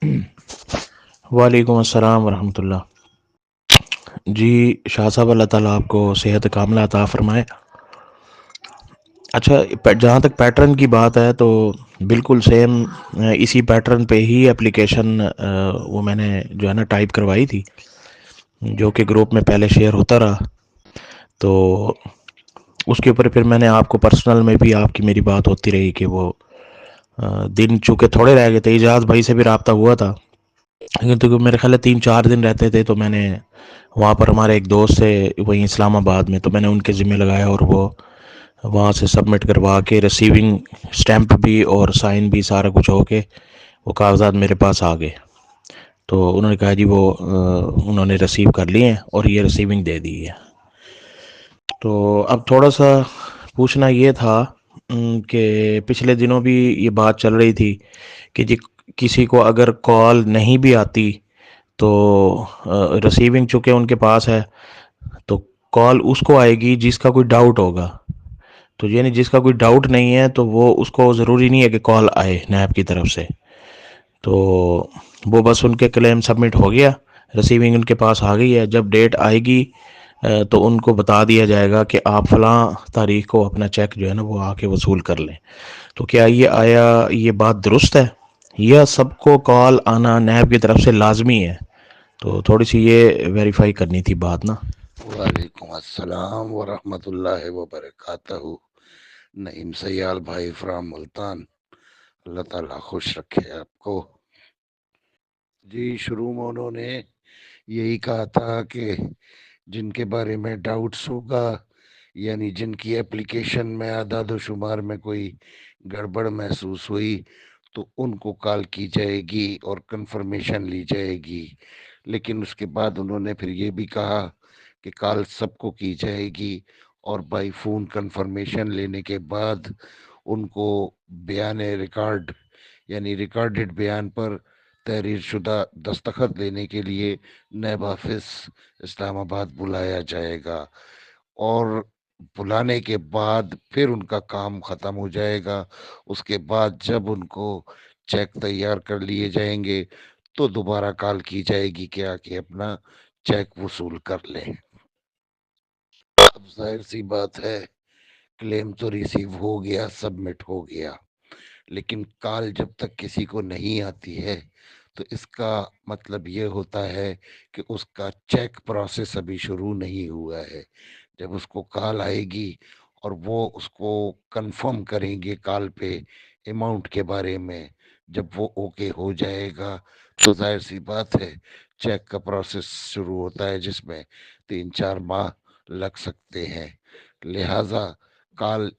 वालेकुम अस्सलाम वरहमतुल्लाह। जी, शाह साहब, अल्लाह ताला आपको सेहत कामिला अता फ़रमाए। अच्छा, जहाँ तक पैटर्न की बात है तो बिल्कुल सेम इसी पैटर्न पे ही एप्लीकेशन वो मैंने जो है ना टाइप करवाई थी, जो कि ग्रुप में पहले शेयर होता रहा। तो उसके ऊपर फिर मैंने आपको पर्सनल में भी आपकी मेरी बात होती रही कि वो दिन चूँकि थोड़े रह गए थे, इजाज़ भाई से भी रब्ता हुआ था, लेकिन तो मेरे ख्याल है 3-4 दिन रहते थे। तो मैंने वहाँ पर हमारे एक दोस्त से वहीं इस्लामाबाद में, तो मैंने उनके ज़िम्मे लगाया और वो वहाँ से सबमिट करवा के रिसीविंग स्टैंप भी और साइन भी सारा कुछ हो के वो कागजात मेरे पास आ गए। तो उन्होंने कहा जी वो उन्होंने रिसीव कर लिए हैं और ये रिसीविंग दे दी है। तो अब थोड़ा सा पूछना ये था कि पिछले दिनों भी ये बात चल रही थी कि जी किसी को अगर कॉल नहीं भी आती तो रिसीविंग चूँकि उनके पास है तो कॉल उसको आएगी जिसका कोई डाउट होगा। तो यानी जिसका कोई डाउट नहीं है तो वो उसको ज़रूरी नहीं है कि कॉल आए नैब की तरफ से। तो वो बस उनके क्लेम सबमिट हो गया, रिसीविंग उनके पास आ गई है। जब डेट आएगी तो उनको बता दिया जाएगा कि आप फ़लाँ तारीख को अपना चेक जो है ना वो आके वसूल कर लें। तो क्या ये आया, ये बात दुरुस्त है या सबको कॉल आना नैब की तरफ से लाजमी है? तो थोड़ी सी ये वेरीफाई करनी थी बात ना। वालेकुम अस्सलाम वरहमतुल्लाहि वबरकातहू। नईम सयाल भाई फ्राम मुल्तान, अल्लाह ताला खुश रखे आपको। जी, शुरू में उन्होंने यही कहा था कि जिनके बारे में डाउट्स होगा, यानी जिनकी एप्लीकेशन में आदाद शुमार में कोई गड़बड़ महसूस हुई तो उनको कॉल की जाएगी और कंफर्मेशन ली जाएगी। लेकिन उसके बाद उन्होंने फिर ये भी कहा कि कॉल सबको की जाएगी और बाई फोन कंफर्मेशन लेने के बाद उनको बयान रिकॉर्ड यानी रिकॉर्डेड बयान पर तहरीर शुदा दस्तखत लेने के लिए नैब ऑफिस इस्लामाबाद बुलाया जाएगा और बुलाने के बाद फिर उनका काम ख़त्म हो जाएगा। उसके बाद जब उनको चेक तैयार कर लिए जाएंगे तो दोबारा कॉल की जाएगी कि आके अपना चेक वसूल कर लें। अब जाहिर सी बात है, क्लेम तो रिसीव हो गया, सबमिट हो गया, लेकिन कॉल जब तक किसी को नहीं आती है तो इसका मतलब ये होता है कि उसका चेक प्रोसेस अभी शुरू नहीं हुआ है। जब उसको कॉल आएगी और वो उसको कंफर्म करेंगे कॉल पे अमाउंट के बारे में, जब वो ओके हो जाएगा तो जाहिर सी बात है चेक का प्रोसेस शुरू होता है जिसमें 3-4 माह लग सकते हैं। लिहाजा कॉल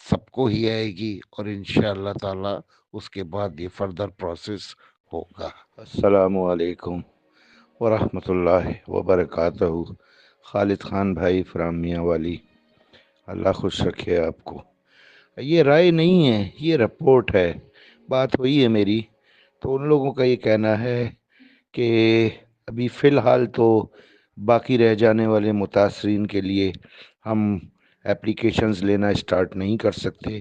सबको ही आएगी और इंशाअल्लाह ताला उसके बाद ये फर्दर प्रोसेस होगा। अस्सलामु अलैकुम वरहमतुल्लाहि वबरकातहू। खालिद ख़ान भाई फ्राम मियाँ वाली, अल्लाह खुश रखे आपको। ये राय नहीं है, ये रिपोर्ट है। बात हुई है मेरी, तो उन लोगों का ये कहना है कि अभी फ़िलहाल तो बाकी रह जाने वाले मुतासरीन के लिए हम एप्लीकेशंस लेना स्टार्ट नहीं कर सकते,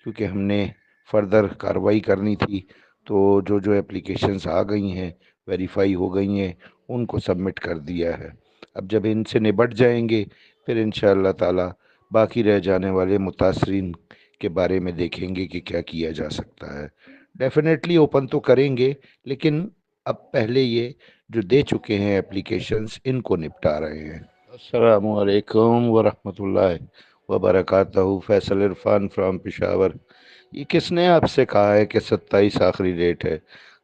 क्योंकि हमने फ़र्दर कार्रवाई करनी थी। तो जो जो एप्लीकेशंस आ गई हैं, वेरीफाई हो गई हैं, उनको सबमिट कर दिया है। अब जब इनसे निबट जाएंगे फिर इंशाअल्लाह ताला बाकी रह जाने वाले मुतासरीन के बारे में देखेंगे कि क्या किया जा सकता है। डेफिनेटली ओपन तो करेंगे, लेकिन अब पहले ये जो दे चुके हैं एप्लीकेशंस, इनको निपटा रहे हैं। अस्सलामु अलैकुम वरहमतुल्लाहि वबरकातहू। फैसल इरफान फ्राम पेशावर। ये किसने आपसे कहा है कि 27 आखिरी डेट है?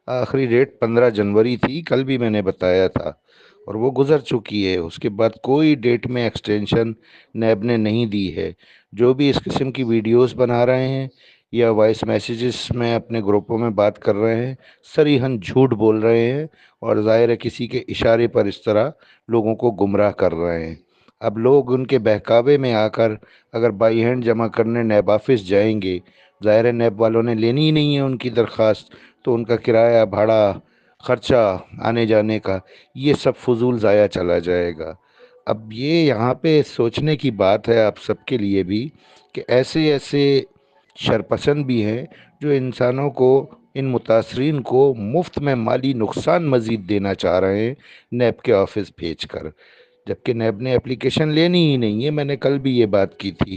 आखिरी डेट 15 जनवरी थी, कल भी मैंने बताया था, और वो गुज़र चुकी है। उसके बाद कोई डेट में एक्सटेंशन नैब ने नहीं दी है। जो भी इस किस्म की वीडियोस बना रहे हैं या वॉइस मैसेजेस में अपने ग्रुपों में बात कर रहे हैं, सरीहन झूठ बोल रहे हैं और ज़ाहिर है किसी के इशारे पर इस तरह लोगों को गुमराह कर रहे हैं। अब लोग उनके बहकावे में आकर अगर बाई हैंड जमा करने नैब ऑफिस जाएंगे, ज़ाहिर है नैब वालों ने लेनी ही नहीं है उनकी दरख्वास्त, तो उनका किराया भाड़ा खर्चा आने जाने का ये सब फजूल ज़ाया चला जाएगा। अब ये यहाँ पे सोचने की बात है आप सबके लिए भी कि ऐसे ऐसे शरपसंद भी हैं जो इंसानों को ان متاثرین کو مفت میں مالی نقصان مزید دینا چاہ رہے ہیں نیب کے آفس بھیج کر، جبکہ نیب نے اپلیکیشن لینی ہی نہیں ہے۔ میں نے کل بھی یہ بات کی تھی